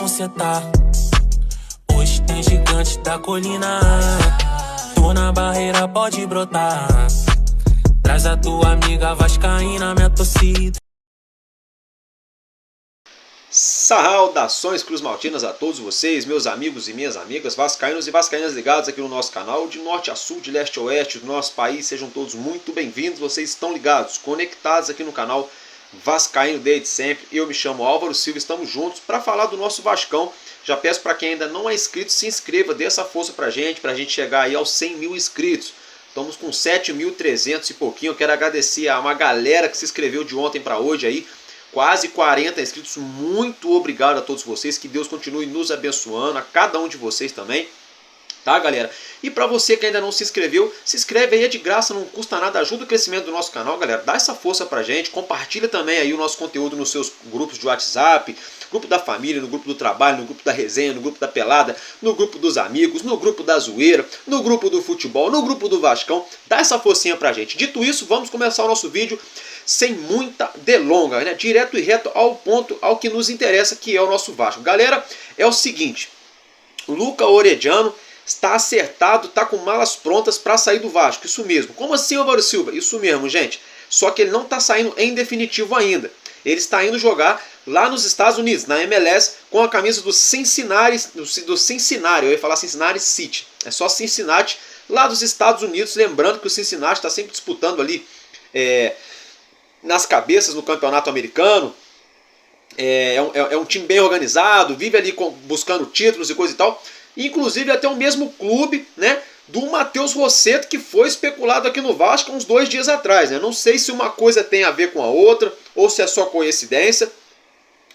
não cê tá. Hoje tem gigante da colina. Tô na barreira, pode brotar. Traz a tua amiga vascaína, minha torcida. Saudações cruzmaltinas a todos vocês, meus amigos e minhas amigas, vascaínos e vascaínas ligados aqui no nosso canal, de norte a sul, de leste a oeste do nosso país. Sejam todos muito bem-vindos, vocês estão ligados, conectados aqui no canal Vascaíno desde sempre. Eu me chamo Álvaro Silva, estamos juntos para falar do nosso Vascão. Já peço para quem ainda não é inscrito, se inscreva, dê essa força pra gente chegar aí aos 100 mil inscritos. Estamos com 7.300 e pouquinho. Eu quero agradecer a uma galera que se inscreveu de ontem para hoje aí. Quase 40 inscritos, muito obrigado a todos vocês, que Deus continue nos abençoando, a cada um de vocês também, tá galera? E para você que ainda não se inscreveu, se inscreve aí, é de graça, não custa nada, ajuda o crescimento do nosso canal, galera, dá essa força pra gente, compartilha também aí o nosso conteúdo nos seus grupos de WhatsApp, grupo da família, no grupo do trabalho, no grupo da resenha, no grupo da pelada, no grupo dos amigos, no grupo da zoeira, no grupo do futebol, no grupo do Vascão, dá essa forcinha pra gente. Dito isso, vamos começar o nosso vídeo sem muita delonga, né? Direto e reto ao ponto, ao que nos interessa, que é o nosso Vasco. Galera, é o seguinte, o Luca Orediano está acertado, está com malas prontas para sair do Vasco, isso mesmo. Como assim, Álvaro Silva? Isso mesmo, gente. Só que ele não está saindo em definitivo ainda. Ele está indo jogar lá nos Estados Unidos, na MLS, com a camisa do Cincinnati, eu ia falar Cincinnati City, é só Cincinnati, lá dos Estados Unidos. Lembrando que o Cincinnati está sempre disputando ali nas cabeças no campeonato americano. É um time bem organizado, vive ali buscando títulos e coisa e tal. Inclusive até o mesmo clube, né, do Matheus Rossetto, que foi especulado aqui no Vasco uns 2 dias atrás, né? Não sei se uma coisa tem a ver com a outra ou se é só coincidência.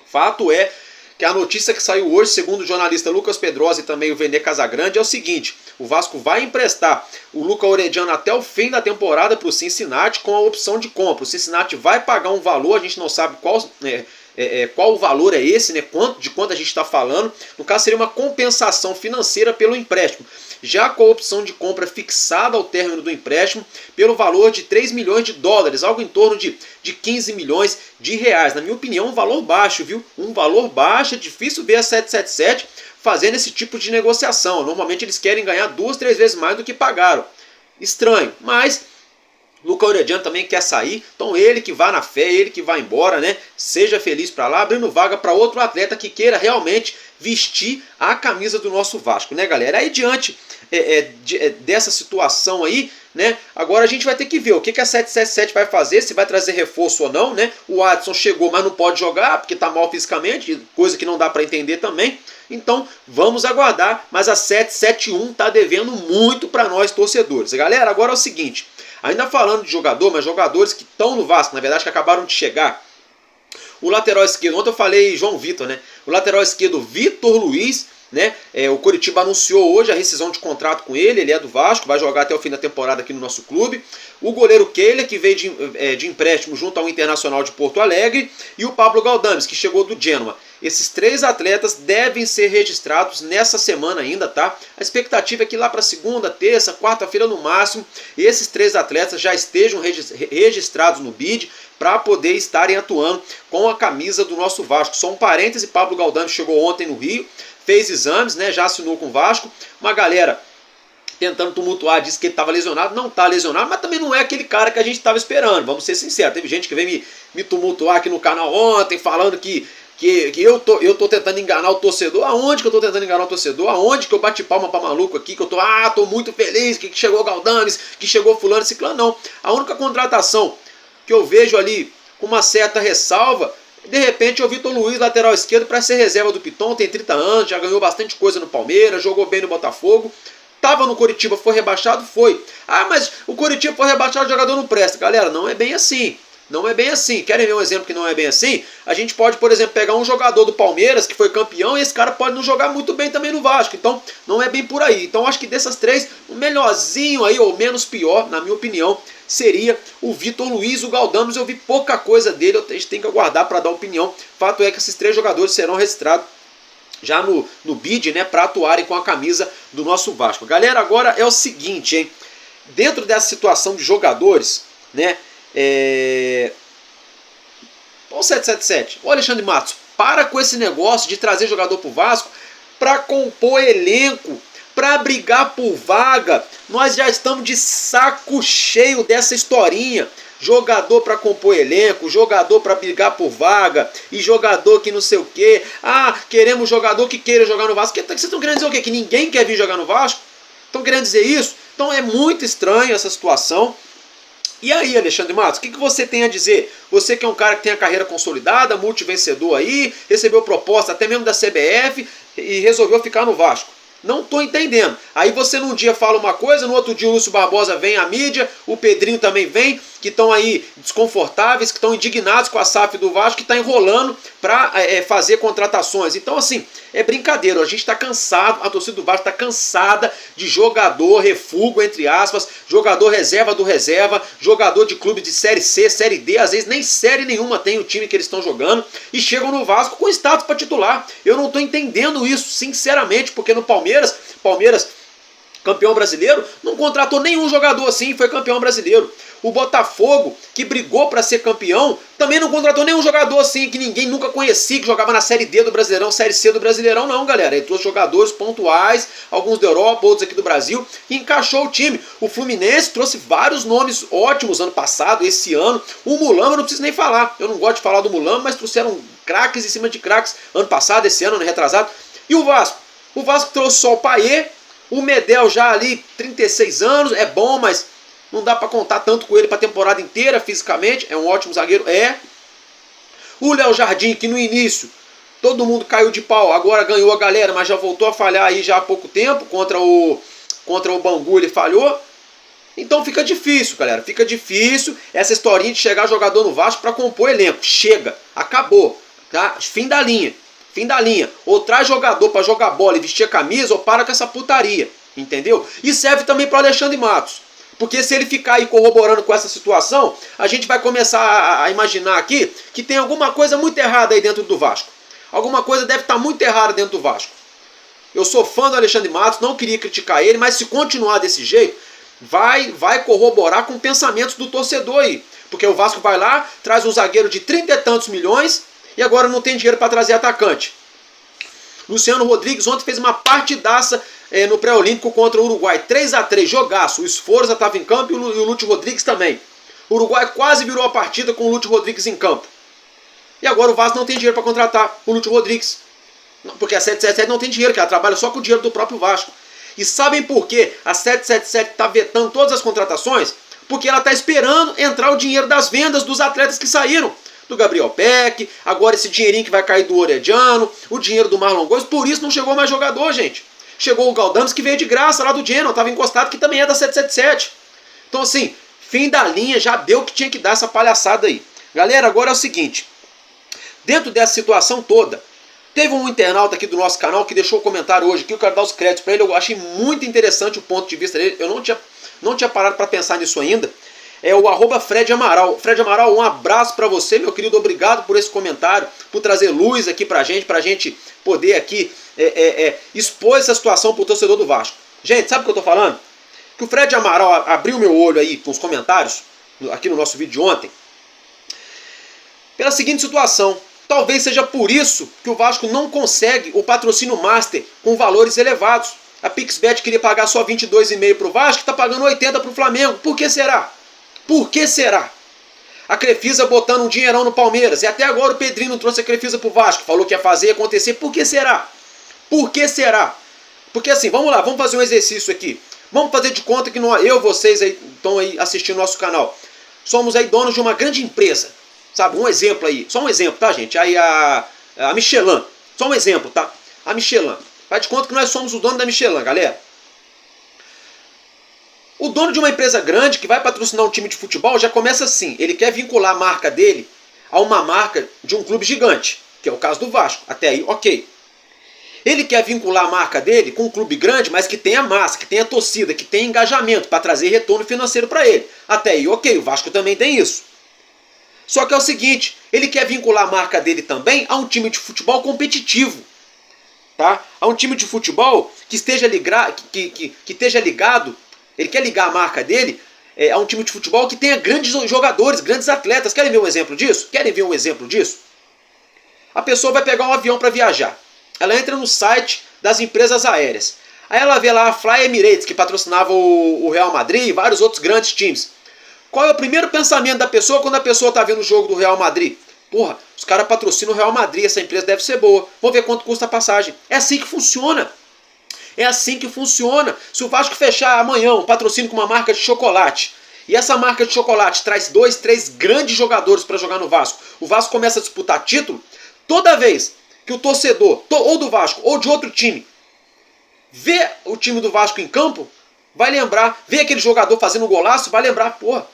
Fato é que a notícia que saiu hoje, segundo o jornalista Lucas Pedrosa e também o Vene Casagrande, é o seguinte: o Vasco vai emprestar o Luca Orediano até o fim da temporada para o Cincinnati com a opção de compra. O Cincinnati vai pagar um valor, a gente não sabe qual o valor é esse, né? De quanto a gente está falando. No caso, seria uma compensação financeira pelo empréstimo, já com a opção de compra fixada ao término do empréstimo pelo valor de 3 milhões de dólares, algo em torno de 15 milhões de reais. Na minha opinião, um valor baixo, viu? Um valor baixo, é difícil ver a 777 fazendo esse tipo de negociação. Normalmente eles querem ganhar 2, 3 vezes mais do que pagaram. Estranho, mas Luca Orediano também quer sair, então ele que vá na fé, ele que vá embora, né? Seja feliz para lá, abrindo vaga para outro atleta que queira realmente vestir a camisa do nosso Vasco, né, galera? Aí diante dessa situação aí, né? Agora a gente vai ter que ver o que a 777 vai fazer, se vai trazer reforço ou não, né? O Adson chegou, mas não pode jogar porque tá mal fisicamente, coisa que não dá para entender também. Então vamos aguardar, mas a 771 tá devendo muito para nós torcedores. Galera, agora é o seguinte, ainda falando de jogador, mas jogadores que estão no Vasco, na verdade que acabaram de chegar. O lateral esquerdo, ontem eu falei João Vitor, né? O lateral esquerdo Vitor Luiz, né? O Coritiba anunciou hoje a rescisão de contrato com ele é do Vasco, vai jogar até o fim da temporada aqui no nosso clube. O goleiro Kehler, que veio de empréstimo junto ao Internacional de Porto Alegre, e o Pablo Galdames, que chegou do Genoa. Esses 3 atletas devem ser registrados nessa semana ainda, tá? A expectativa é que lá para segunda, terça, quarta-feira no máximo, esses 3 atletas já estejam registrados no BID para poder estarem atuando com a camisa do nosso Vasco. Só um parêntese, Pablo Galdames chegou ontem no Rio, fez exames, né? Já assinou com o Vasco. Uma galera tentando tumultuar, disse que ele estava lesionado, não está lesionado, mas também não é aquele cara que a gente estava esperando, vamos ser sinceros. Teve gente que veio me tumultuar aqui no canal ontem, falando que eu tô tentando enganar o torcedor. Aonde que eu tô tentando enganar o torcedor? Aonde que eu bati palma pra maluco aqui, que eu tô muito feliz, que chegou Galdames, que chegou fulano e ciclano? Não. A única contratação que eu vejo ali com uma certa ressalva, de repente, é o Vitor Luiz, lateral esquerdo, para ser reserva do Piton, tem 30 anos, já ganhou bastante coisa no Palmeiras, jogou bem no Botafogo. Tava no Coritiba, foi rebaixado? Foi. Ah, mas o Coritiba foi rebaixado, o jogador não presta. Galera, não é bem assim. Não é bem assim. Querem ver um exemplo que não é bem assim? A gente pode, por exemplo, pegar um jogador do Palmeiras que foi campeão e esse cara pode não jogar muito bem também no Vasco. Então, não é bem por aí. Então, acho que dessas 3, o melhorzinho aí, ou menos pior, na minha opinião, seria o Vitor Luiz. O Galdames, eu vi pouca coisa dele, a gente tem que aguardar para dar opinião. Fato é que esses 3 jogadores serão registrados já no BID, né, para atuarem com a camisa do nosso Vasco. Galera, agora é o seguinte, hein? Dentro dessa situação de jogadores, né, o 777, o Alexandre Matos, para com esse negócio de trazer jogador pro Vasco para compor elenco, para brigar por vaga. Nós já estamos de saco cheio dessa historinha. Jogador para compor elenco, jogador para brigar por vaga, e jogador que não sei o que. Ah, queremos jogador que queira jogar no Vasco. Vocês estão querendo dizer o quê? Que ninguém quer vir jogar no Vasco? Estão querendo dizer isso? Então é muito estranho essa situação. E aí, Alexandre Matos, o que você tem a dizer? Você que é um cara que tem a carreira consolidada, multivencedor aí, recebeu proposta até mesmo da CBF e resolveu ficar no Vasco. Não estou entendendo. Aí você num dia fala uma coisa, no outro dia o Lúcio Barbosa vem à mídia, o Pedrinho também vem, que estão aí desconfortáveis, que estão indignados com a SAF do Vasco, que está enrolando para fazer contratações. Então assim, é brincadeira, a gente está cansado, a torcida do Vasco está cansada de jogador refúgio, entre aspas, jogador reserva do reserva, jogador de clube de Série C, Série D, às vezes nem série nenhuma tem o time que eles estão jogando, e chegam no Vasco com status para titular. Eu não estou entendendo isso, sinceramente, porque no Palmeiras, campeão brasileiro, não contratou nenhum jogador assim e foi campeão brasileiro. O Botafogo, que brigou para ser campeão, também não contratou nenhum jogador assim, que ninguém nunca conhecia, que jogava na Série D do Brasileirão, Série C do Brasileirão, não, galera. Ele trouxe jogadores pontuais, alguns da Europa, outros aqui do Brasil, e encaixou o time. O Fluminense trouxe vários nomes ótimos ano passado, esse ano. O Mulamba, eu não preciso nem falar. Eu não gosto de falar do Mulamba, mas trouxeram craques em cima de craques ano passado, esse ano retrasado. E o Vasco? O Vasco trouxe só o Payet, o Medel já ali, 36 anos, é bom, mas não dá para contar tanto com ele para a temporada inteira fisicamente, é um ótimo zagueiro, O Léo Jardim, que no início todo mundo caiu de pau, agora ganhou a galera, mas já voltou a falhar aí já há pouco tempo, contra o Bangu ele falhou. Então fica difícil, galera, fica difícil essa historinha de chegar jogador no Vasco para compor elenco. Chega, acabou, tá? Fim da linha. Fim da linha. Ou traz jogador para jogar bola e vestir a camisa, ou para com essa putaria. Entendeu? E serve também para Alexandre Matos. Porque se ele ficar aí corroborando com essa situação, a gente vai começar a imaginar aqui que tem alguma coisa muito errada aí dentro do Vasco. Alguma coisa deve estar muito errada dentro do Vasco. Eu sou fã do Alexandre Matos, não queria criticar ele, mas se continuar desse jeito, vai corroborar com pensamentos do torcedor aí. Porque o Vasco vai lá, traz um zagueiro de 30 e tantos milhões, e agora não tem dinheiro para trazer atacante. Luciano Rodrigues ontem fez uma partidaça no pré-olímpico contra o Uruguai. 3-3, jogaço. O Esforza estava em campo e o Lúcio Rodrigues também. O Uruguai quase virou a partida com o Lúcio Rodrigues em campo. E agora o Vasco não tem dinheiro para contratar o Lúcio Rodrigues. Porque a 777 não tem dinheiro, que ela trabalha só com o dinheiro do próprio Vasco. E sabem por que a 777 está vetando todas as contratações? Porque ela está esperando entrar o dinheiro das vendas dos atletas que saíram. Do Gabriel Peck, agora esse dinheirinho que vai cair do Orediano, o dinheiro do Marlon Góes, por isso não chegou mais jogador, gente. Chegou o Galdames, que veio de graça lá do Genoa, estava encostado, que também é da 777. Então assim, fim da linha, já deu o que tinha que dar essa palhaçada aí. Galera, agora é o seguinte, dentro dessa situação toda, teve um internauta aqui do nosso canal que deixou um comentário hoje, que eu quero dar os créditos para ele, eu achei muito interessante o ponto de vista dele, eu não tinha parado para pensar nisso ainda. É o @Fred Amaral. Fred Amaral, um abraço para você, meu querido. Obrigado por esse comentário, por trazer luz aqui pra gente poder aqui expor essa situação pro torcedor do Vasco. Gente, sabe o que eu tô falando? Que o Fred Amaral abriu meu olho aí com os comentários, aqui no nosso vídeo de ontem, pela seguinte situação. Talvez seja por isso que o Vasco não consegue o patrocínio Master com valores elevados. A Pixbet queria pagar só 22,5 pro Vasco, está pagando 80 pro Flamengo. Por que será? Por que será? A Crefisa botando um dinheirão no Palmeiras. E até agora o Pedrinho não trouxe a Crefisa pro Vasco. Falou que ia fazer acontecer. Por que será? Por que será? Porque assim, vamos lá, vamos fazer um exercício aqui. Vamos fazer de conta que vocês aí estão aí assistindo nosso canal. Somos aí donos de uma grande empresa. Sabe, um exemplo aí. Só um exemplo, tá, gente? Aí a Michelin. Só um exemplo, tá? A Michelin. Faz de conta que nós somos o dono da Michelin, galera. O dono de uma empresa grande que vai patrocinar um time de futebol já começa assim. Ele quer vincular a marca dele a uma marca de um clube gigante, que é o caso do Vasco. Até aí, ok. Ele quer vincular a marca dele com um clube grande, mas que tenha massa, que tenha torcida, que tenha engajamento para trazer retorno financeiro para ele. Até aí, ok. O Vasco também tem isso. Só que é o seguinte, ele quer vincular a marca dele também a um time de futebol competitivo. Tá? A um time de futebol que esteja ligado. Ele quer ligar a marca dele a um time de futebol que tenha grandes jogadores, grandes atletas. Querem ver um exemplo disso? Querem ver um exemplo disso? A pessoa vai pegar um avião para viajar. Ela entra no site das empresas aéreas. Aí ela vê lá a Fly Emirates, que patrocinava o Real Madrid e vários outros grandes times. Qual é o primeiro pensamento da pessoa quando a pessoa está vendo o jogo do Real Madrid? Porra, os caras patrocinam o Real Madrid, essa empresa deve ser boa. Vamos ver quanto custa a passagem. É assim que funciona. É assim que funciona. Se o Vasco fechar amanhã um patrocínio com uma marca de chocolate, e essa marca de chocolate traz 2, 3 grandes jogadores para jogar no Vasco, o Vasco começa a disputar título, toda vez que o torcedor, ou do Vasco, ou de outro time, vê o time do Vasco em campo, vai lembrar, vê aquele jogador fazendo um golaço, vai lembrar, porra,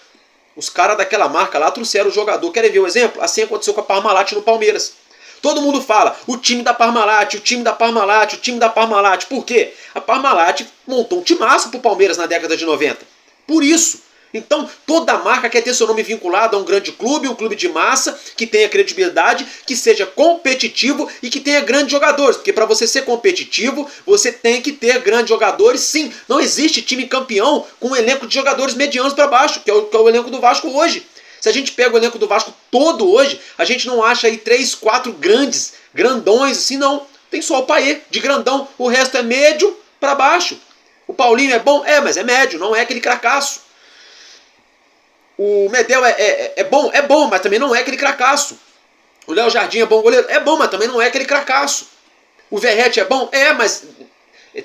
os caras daquela marca lá trouxeram o jogador. Querem ver o exemplo? Assim aconteceu com a Parmalat no Palmeiras. Todo mundo fala, o time da Parmalat, o time da Parmalat, o time da Parmalat. Por quê? A Parmalat montou um timaço pro Palmeiras na década de 90. Por isso. Então, toda marca quer ter seu nome vinculado a um grande clube, um clube de massa, que tenha credibilidade, que seja competitivo e que tenha grandes jogadores. Porque para você ser competitivo, você tem que ter grandes jogadores, sim. Não existe time campeão com um elenco de jogadores medianos para baixo, que é o elenco do Vasco hoje. Se a gente pega o elenco do Vasco todo hoje, a gente não acha aí 3, 4 grandões, assim não. Tem só o Payet, de grandão, o resto é médio para baixo. O Paulinho é bom? É, mas é médio, não é aquele cracaço. O Medel é bom, mas também não é aquele cracaço. O Léo Jardim é bom goleiro? É bom, mas também não é aquele cracaço. O Verratti é bom? É, mas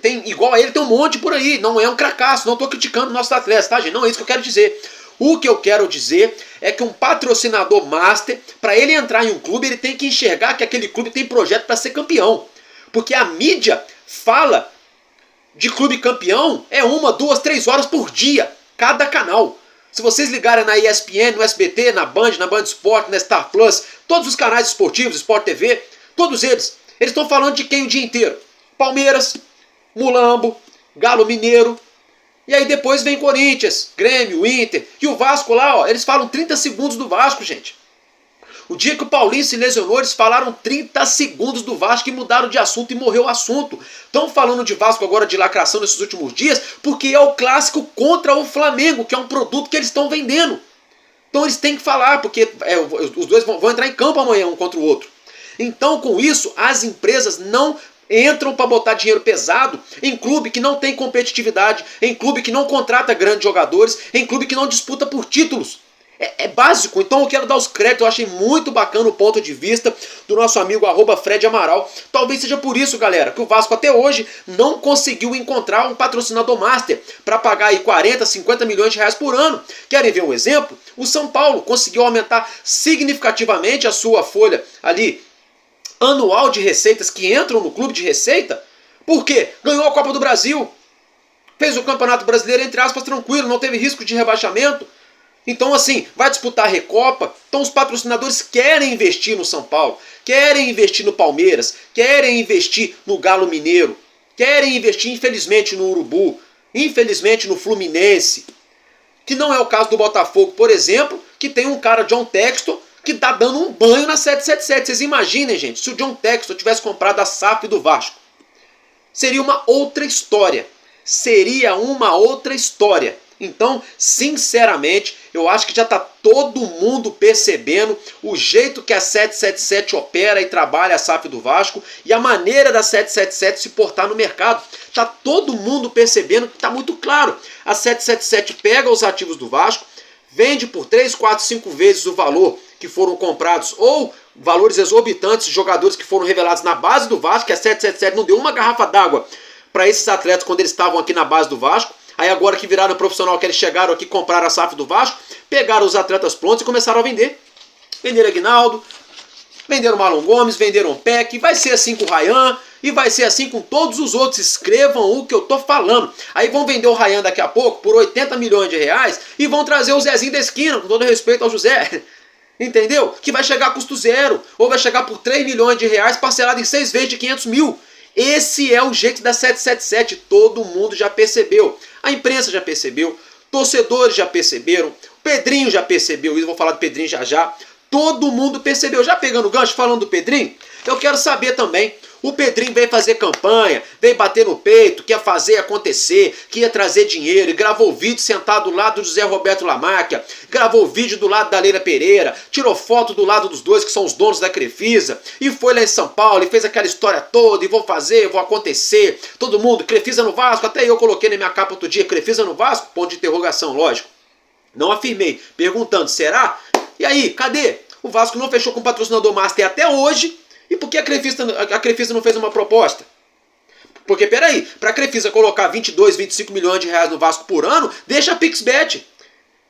tem, igual a ele tem um monte por aí. Não é um cracaço, não estou criticando nossos atletas, tá, gente? Não é isso que eu quero dizer. O que eu quero dizer é que um patrocinador master, para ele entrar em um clube, ele tem que enxergar que aquele clube tem projeto para ser campeão. Porque a mídia fala de clube campeão 1, 2, 3 horas por dia, cada canal. Se vocês ligarem na ESPN, no SBT, na Band Sport, na Star Plus, todos os canais esportivos, Sport TV, todos eles estão falando de quem o dia inteiro? Palmeiras, Mulambo, Galo Mineiro, e aí depois vem Corinthians, Grêmio, Inter, e o Vasco lá, ó, eles falam 30 segundos do Vasco, gente. O dia que o Paulinho se lesionou, eles falaram 30 segundos do Vasco e mudaram de assunto e morreu o assunto. Estão falando de Vasco agora de lacração nesses últimos dias porque é o clássico contra o Flamengo, que é um produto que eles estão vendendo. Então eles têm que falar, porque os dois vão entrar em campo amanhã um contra o outro. Então com isso, as empresas não entram para botar dinheiro pesado em clube que não tem competitividade, em clube que não contrata grandes jogadores, em clube que não disputa por títulos. É básico, então eu quero dar os créditos, eu achei muito bacana o ponto de vista do nosso amigo @Fred Amaral. Talvez seja por isso, galera, que o Vasco até hoje não conseguiu encontrar um patrocinador master para pagar aí 40, 50 milhões de reais por ano. Querem ver um exemplo? O São Paulo conseguiu aumentar significativamente a sua folha ali anual de receitas que entram no clube de receita. Por quê? Ganhou a Copa do Brasil, fez o Campeonato Brasileiro, entre aspas, tranquilo, não teve risco de rebaixamento. Então assim, vai disputar a Recopa, então os patrocinadores querem investir no São Paulo, querem investir no Palmeiras, querem investir no Galo Mineiro, querem investir infelizmente no Urubu, infelizmente no Fluminense, que não é o caso do Botafogo, por exemplo, que tem um cara, John Textor, que tá dando um banho na 777. Vocês imaginem, gente, se o John Textor tivesse comprado a SAF do Vasco, seria uma outra história, seria uma outra história. Então, sinceramente, eu acho que já está todo mundo percebendo o jeito que a 777 opera e trabalha a SAF do Vasco e a maneira da 777 se portar no mercado. Está todo mundo percebendo que está muito claro. A 777 pega os ativos do Vasco, vende por 3, 4, 5 vezes o valor que foram comprados ou valores exorbitantes de jogadores que foram revelados na base do Vasco, que a 777 não deu uma garrafa d'água para esses atletas quando eles estavam aqui na base do Vasco. Aí agora que viraram profissional, que eles chegaram aqui, compraram a SAF do Vasco, pegaram os atletas prontos e começaram a vender. Venderam Aguinaldo, venderam Marlon Gomes, venderam Peck, vai ser assim com o Ryan e vai ser assim com todos os outros. Escrevam o que eu tô falando. Aí vão vender o Ryan daqui a pouco por 80 milhões de reais e vão trazer o Zezinho da esquina, com todo respeito ao José. Entendeu? Que vai chegar a custo zero, ou vai chegar por 3 milhões de reais parcelado em 6 vezes de 500 mil. Esse é o jeito da 777, todo mundo já percebeu. A imprensa já percebeu, torcedores já perceberam, o Pedrinho já percebeu, eu vou falar do Pedrinho já já. Todo mundo percebeu. Já pegando o gancho, falando do Pedrinho, eu quero saber também O Pedrinho veio fazer campanha, veio bater no peito, que ia fazer acontecer, que ia trazer dinheiro, e gravou vídeo sentado do lado do José Roberto Lamáquia, gravou vídeo do lado da Leila Pereira, tirou foto do lado dos dois que são os donos da Crefisa, e foi lá em São Paulo e fez aquela história toda, e vou fazer, vou acontecer, todo mundo, Crefisa no Vasco, até eu coloquei na minha capa outro dia, Crefisa no Vasco, ponto de interrogação, lógico. Não afirmei, perguntando, será? E aí, cadê? O Vasco não fechou com o patrocinador master até hoje. E por que a Crefisa não fez uma proposta? Porque, peraí, para a Crefisa colocar 22, 25 milhões de reais no Vasco por ano, deixa a Pixbet.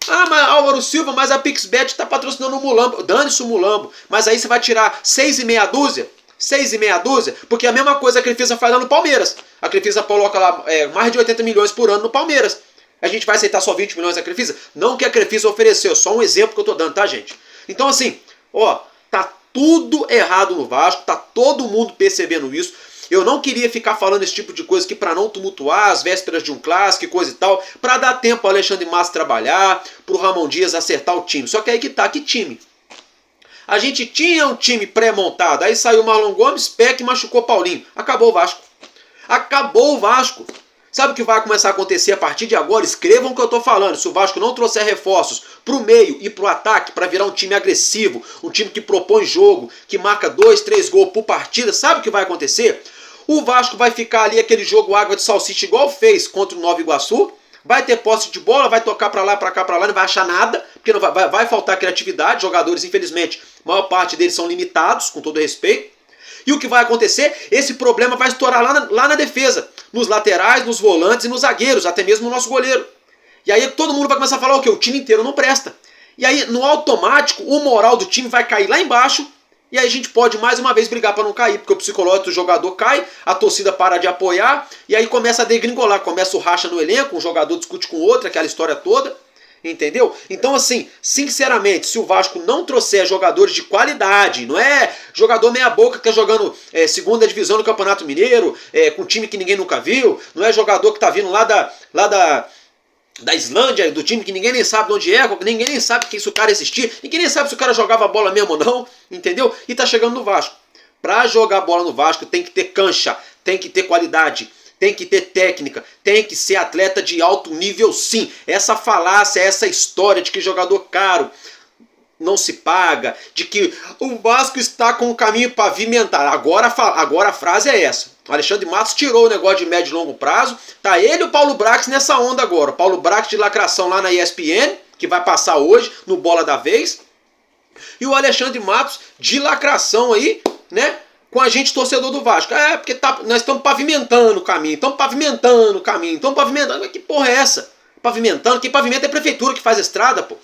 Ah, mas Álvaro Silva, mas a Pixbet está patrocinando o Mulambo. Dane-se o Mulambo. Mas aí você vai tirar 6,5 dúzia? 6,5 dúzia? Porque a mesma coisa a Crefisa faz lá no Palmeiras. A Crefisa coloca lá mais de 80 milhões por ano no Palmeiras. A gente vai aceitar só 20 milhões da Crefisa? Não o que a Crefisa ofereceu, só um exemplo que eu estou dando, tá, gente? Então, assim, ó, tá tudo errado no Vasco, tá todo mundo percebendo isso. Eu não queria ficar falando esse tipo de coisa aqui para não tumultuar as vésperas de um clássico e coisa e tal, para dar tempo ao Alexandre Matos trabalhar, pro Ramon Dias acertar o time. Só que aí que tá, que time? A gente tinha um time pré-montado, aí saiu o Marlon Gomes, Peck machucou Paulinho. Acabou o Vasco. Acabou o Vasco. Sabe o que vai começar a acontecer a partir de agora? Escrevam o que eu estou falando. Se o Vasco não trouxer reforços para o meio e para o ataque, para virar um time agressivo, um time que propõe jogo, que marca 2, 3 gols por partida, sabe o que vai acontecer? O Vasco vai ficar ali aquele jogo água de salsicha igual fez contra o Nova Iguaçu, vai ter posse de bola, vai tocar para lá, para cá, para lá, não vai achar nada, porque não vai faltar criatividade. Jogadores, infelizmente, a maior parte deles são limitados, com todo respeito. E o que vai acontecer? Esse problema vai estourar lá na defesa, nos laterais, nos volantes e nos zagueiros, até mesmo no nosso goleiro. E aí todo mundo vai começar a falar o quê? O time inteiro não presta. E aí, no automático, o moral do time vai cair lá embaixo, e aí a gente pode mais uma vez brigar para não cair, porque o psicológico do jogador cai, a torcida para de apoiar, e aí começa a degringolar, começa o racha no elenco, um jogador discute com o outro, aquela história toda. Entendeu? Então, assim, sinceramente, se o Vasco não trouxer jogadores de qualidade, não é jogador meia boca que tá jogando segunda divisão do Campeonato Mineiro, com time que ninguém nunca viu, não é jogador que tá vindo lá da Islândia, do time que ninguém nem sabe de onde é, ninguém nem sabe que se o cara existia, ninguém nem sabe se o cara jogava bola mesmo ou não, entendeu? E tá chegando no Vasco. Pra jogar bola no Vasco tem que ter cancha, tem que ter qualidade, tem que ter técnica, tem que ser atleta de alto nível sim. Essa falácia, essa história de que jogador caro não se paga, de que o Vasco está com o caminho pavimentado. Agora a frase é essa. O Alexandre Matos tirou o negócio de médio e longo prazo. Tá ele e o Paulo Brax nessa onda agora. O Paulo Brax de lacração lá na ESPN, que vai passar hoje no Bola da Vez. E o Alexandre Matos de lacração aí, né? Com a gente, torcedor do Vasco. Porque nós estamos pavimentando o caminho, Mas que porra é essa? Pavimentando? Quem pavimenta é a prefeitura que faz estrada, pô.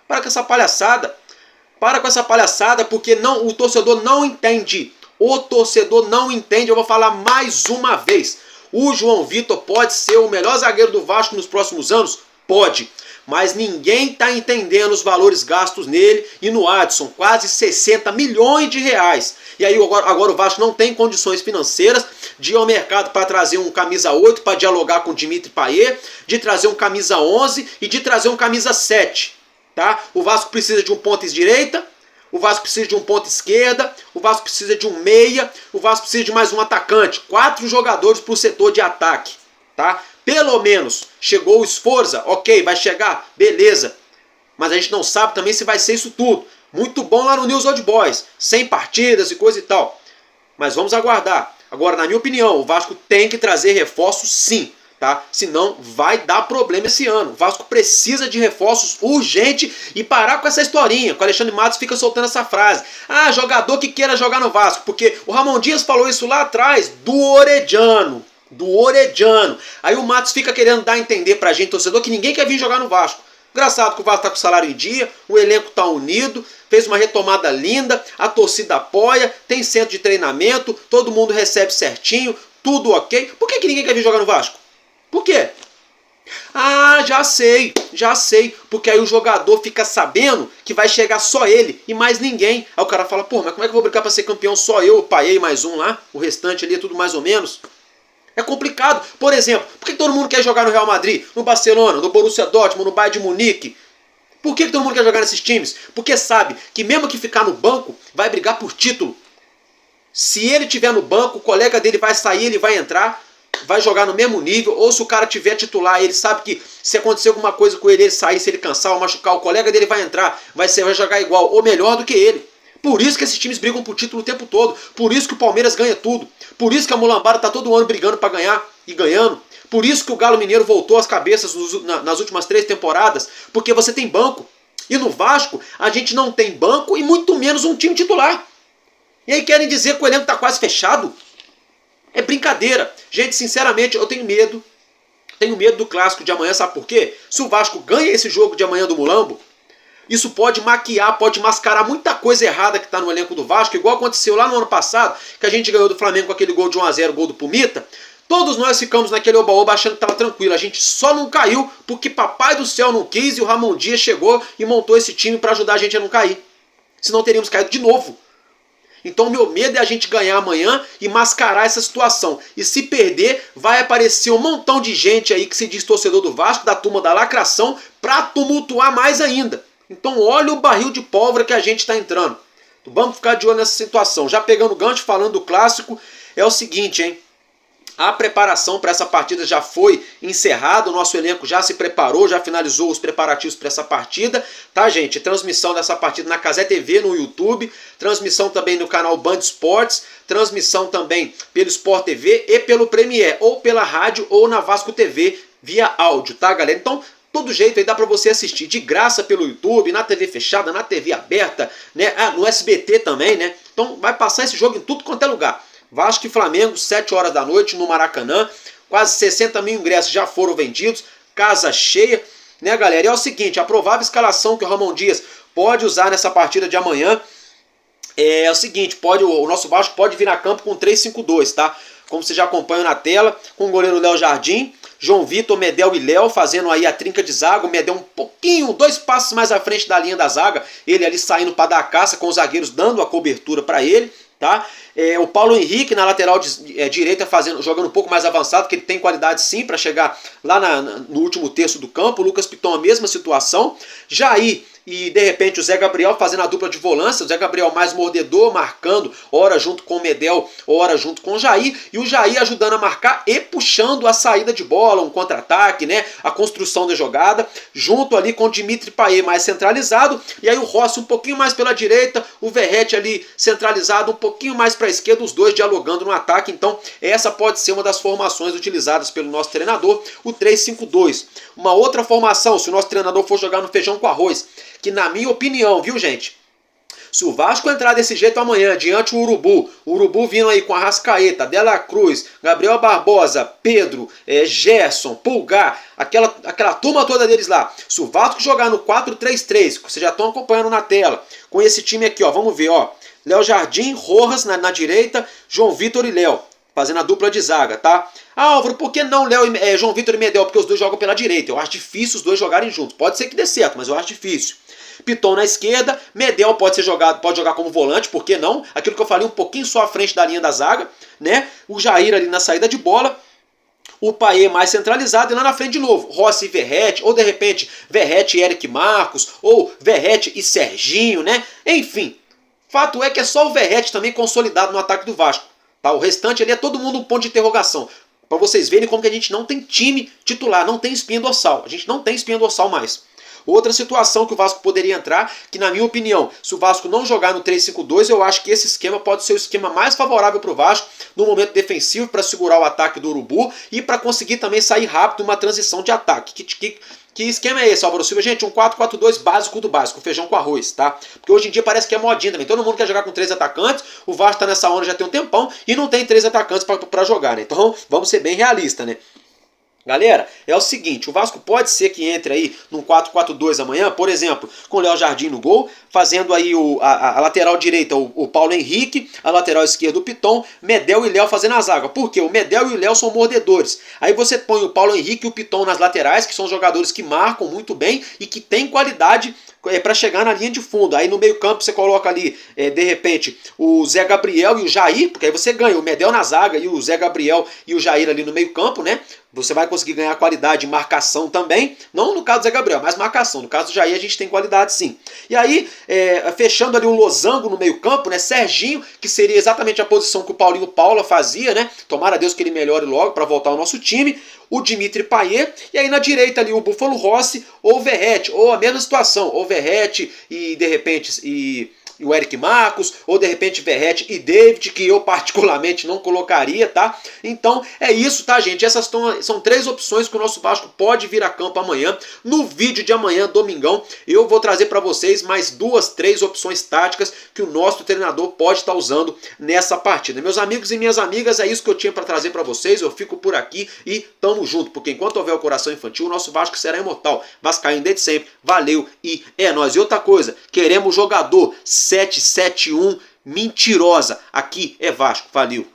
Para com essa palhaçada. Porque o torcedor não entende. O torcedor não entende, eu vou falar mais uma vez. O João Vitor pode ser o melhor zagueiro do Vasco nos próximos anos? Pode. Mas ninguém está entendendo os valores gastos nele e no Adson, quase 60 milhões de reais. E aí agora o Vasco não tem condições financeiras de ir ao mercado para trazer um camisa 8 para dialogar com o Dimitri Payet, de trazer um camisa 11 e de trazer um camisa 7. Tá? O Vasco precisa de um ponta direita, o Vasco precisa de um ponta esquerda, o Vasco precisa de um meia, o Vasco precisa de mais um atacante. 4 jogadores para o setor de ataque. Tá? Pelo menos chegou o Sforza, ok, vai chegar, beleza. Mas a gente não sabe também se vai ser isso tudo. Muito bom lá no News Old Boys, 100 partidas e coisa e tal. Mas vamos aguardar. Agora, na minha opinião, o Vasco tem que trazer reforços sim, tá? Senão vai dar problema esse ano. O Vasco precisa de reforços urgente e parar com essa historinha. O Alexandre Matos fica soltando essa frase. Jogador que queira jogar no Vasco. Porque o Ramon Dias falou isso lá atrás do Orediano. Aí o Matos fica querendo dar a entender pra gente, torcedor, que ninguém quer vir jogar no Vasco. Engraçado que o Vasco tá com o salário em dia, o elenco tá unido, fez uma retomada linda, a torcida apoia, tem centro de treinamento, todo mundo recebe certinho, tudo ok. Por que ninguém quer vir jogar no Vasco? Por quê? Já sei. Porque aí o jogador fica sabendo que vai chegar só ele e mais ninguém. Aí o cara fala, pô, mas como é que eu vou brigar pra ser campeão só eu, o Payet e mais um lá? O restante ali é tudo mais ou menos. É complicado. Por exemplo, por que todo mundo quer jogar no Real Madrid, no Barcelona, no Borussia Dortmund, no Bayern de Munique? Por que todo mundo quer jogar nesses times? Porque sabe que mesmo que ficar no banco, vai brigar por título. Se ele tiver no banco, o colega dele vai sair, ele vai entrar, vai jogar no mesmo nível, ou se o cara tiver titular, ele sabe que se acontecer alguma coisa com ele, ele sair, se ele cansar ou machucar, o colega dele vai entrar, vai jogar igual ou melhor do que ele. Por isso que esses times brigam por título o tempo todo, por isso que o Palmeiras ganha tudo, por isso que a Mulambada tá todo ano brigando para ganhar e ganhando, por isso que o Galo Mineiro voltou às cabeças nas últimas 3 temporadas, porque você tem banco. E no Vasco, a gente não tem banco e muito menos um time titular. E aí querem dizer que o elenco tá quase fechado? É brincadeira. Gente, sinceramente, eu tenho medo. Tenho medo do clássico de amanhã, sabe por quê? Se o Vasco ganha esse jogo de amanhã do Mulambo, isso pode maquiar, pode mascarar muita coisa errada que está no elenco do Vasco, igual aconteceu lá no ano passado, que a gente ganhou do Flamengo com aquele gol de 1-0, gol do Pumita. Todos nós ficamos naquele oba-oba achando que estava tranquilo. A gente só não caiu porque papai do céu não quis e o Ramon Dias chegou e montou esse time para ajudar a gente a não cair. Senão teríamos caído de novo. Então o meu medo é a gente ganhar amanhã e mascarar essa situação. E se perder, vai aparecer um montão de gente aí que se diz torcedor do Vasco, da turma da lacração, para tumultuar mais ainda. Então olha o barril de pólvora que a gente está entrando. Vamos ficar de olho nessa situação. Já pegando o gancho, falando do clássico, é o seguinte, hein? A preparação para essa partida já foi encerrada, o nosso elenco já se preparou, já finalizou os preparativos para essa partida, tá, gente? Transmissão dessa partida na Cazé TV, no YouTube, transmissão também no canal Band Esportes, transmissão também pelo Sport TV e pelo Premier, ou pela rádio ou na Vasco TV via áudio, tá, galera? Então, todo jeito aí dá para você assistir de graça pelo YouTube, na TV fechada, na TV aberta, né? No SBT também, né? Então vai passar esse jogo em tudo quanto é lugar. Vasco e Flamengo, 7 horas da noite no Maracanã, quase 60 mil ingressos já foram vendidos, casa cheia, né, galera? E é o seguinte, a provável escalação que o Ramon Dias pode usar nessa partida de amanhã é o seguinte, o nosso Vasco pode vir a campo com 3-5-2, tá? Como você já acompanha na tela, com o goleiro Léo Jardim, João Vitor, Medel e Léo fazendo aí a trinca de zaga, o Medel um pouquinho, 2 passos mais à frente da linha da zaga, ele ali saindo para dar a caça, com os zagueiros dando a cobertura para ele, tá? O Paulo Henrique na lateral direita jogando um pouco mais avançado, que ele tem qualidade sim para chegar lá no último terço do campo. O Lucas Piton a mesma situação. Jair e de repente o Zé Gabriel fazendo a dupla de volância, o Zé Gabriel mais mordedor, marcando, ora junto com o Medel, ora junto com o Jair, e o Jair ajudando a marcar e puxando a saída de bola, um contra-ataque, né, a construção da jogada, junto ali com o Dimitri Payet mais centralizado, e aí o Rossi um pouquinho mais pela direita, o Verratti ali centralizado um pouquinho mais para a esquerda, os dois dialogando no ataque. Então essa pode ser uma das formações utilizadas pelo nosso treinador, o 3-5-2. Uma outra formação, se o nosso treinador for jogar no feijão com arroz, que na minha opinião, viu, gente, se o Vasco entrar desse jeito amanhã, diante o Urubu vindo aí com a Arrascaeta, Dela Cruz, Gabriel Barbosa, Pedro, Gerson, Pulgar, aquela turma toda deles lá, se o Vasco jogar no 4-3-3, que vocês já estão acompanhando na tela, com esse time aqui, ó, vamos ver, ó, Léo Jardim, Rojas na direita, João Vitor e Léo, fazendo a dupla de zaga, tá? Ah, Álvaro, por que não João Vitor e Medel? Porque os dois jogam pela direita. Eu acho difícil os dois jogarem juntos. Pode ser que dê certo, mas eu acho difícil. Piton na esquerda, Medel pode jogar como volante, por que não? Aquilo que eu falei, um pouquinho só à frente da linha da zaga, né? O Jair ali na saída de bola, o Payet mais centralizado e lá na frente de novo, Rossi e Verratti, ou de repente Verratti e Eric Marcos, ou Verratti e Serginho, né? Enfim, fato é que é só o Verratti também consolidado no ataque do Vasco, tá? O restante ali é todo mundo um ponto de interrogação. Para vocês verem como que a gente não tem time titular, não tem espinha dorsal. A gente não tem espinha dorsal mais. Outra situação que o Vasco poderia entrar, que na minha opinião, se o Vasco não jogar no 3-5-2, eu acho que esse esquema pode ser o esquema mais favorável para o Vasco no momento defensivo, para segurar o ataque do Urubu e para conseguir também sair rápido uma transição de ataque. Que esquema é esse, Álvaro Silva? Gente, um 4-4-2 básico do básico, feijão com arroz, tá? Porque hoje em dia parece que é modinha também. Todo mundo quer jogar com 3 atacantes, o Vasco tá nessa onda já tem um tempão e não tem 3 atacantes para jogar, né? Então vamos ser bem realistas, né? Galera, é o seguinte, o Vasco pode ser que entre aí num 4-4-2 amanhã, por exemplo, com o Léo Jardim no gol, fazendo aí a lateral direita o Paulo Henrique, a lateral esquerda o Piton, Medel e Léo fazendo a zaga. Por quê? O Medel e o Léo são mordedores. Aí você põe o Paulo Henrique e o Piton nas laterais, que são jogadores que marcam muito bem e que têm qualidade para chegar na linha de fundo. Aí no meio campo você coloca ali, de repente, o Zé Gabriel e o Jair, porque aí você ganha o Medel na zaga e o Zé Gabriel e o Jair ali no meio campo, né? Você vai conseguir ganhar qualidade em marcação também. Não no caso do Zé Gabriel, mas marcação. No caso do Jair a gente tem qualidade sim. E aí, fechando ali o losango no meio campo, né? Serginho, que seria exatamente a posição que o Paulinho Paula fazia, né? Tomara a Deus que ele melhore logo para voltar ao nosso time. O Dimitri Payet. E aí na direita ali o Búfalo Rossi ou o Verratti. Ou a mesma situação. Ou Verratti e de repente... e o Eric Marcos, ou de repente Verratti e David, que eu particularmente não colocaria, tá? Então é isso, tá, gente? Essas são 3 opções que o nosso Vasco pode vir a campo amanhã. No vídeo de amanhã, domingão, eu vou trazer para vocês mais 2, 3 opções táticas que o nosso treinador pode estar usando nessa partida. Meus amigos e minhas amigas, é isso que eu tinha para trazer para vocês. Eu fico por aqui e tamo junto, porque enquanto houver o coração infantil, o nosso Vasco será imortal. Vascaíno desde sempre, valeu e é nóis. E outra coisa, queremos jogador 771 mentirosa. Aqui é Vasco. Valeu.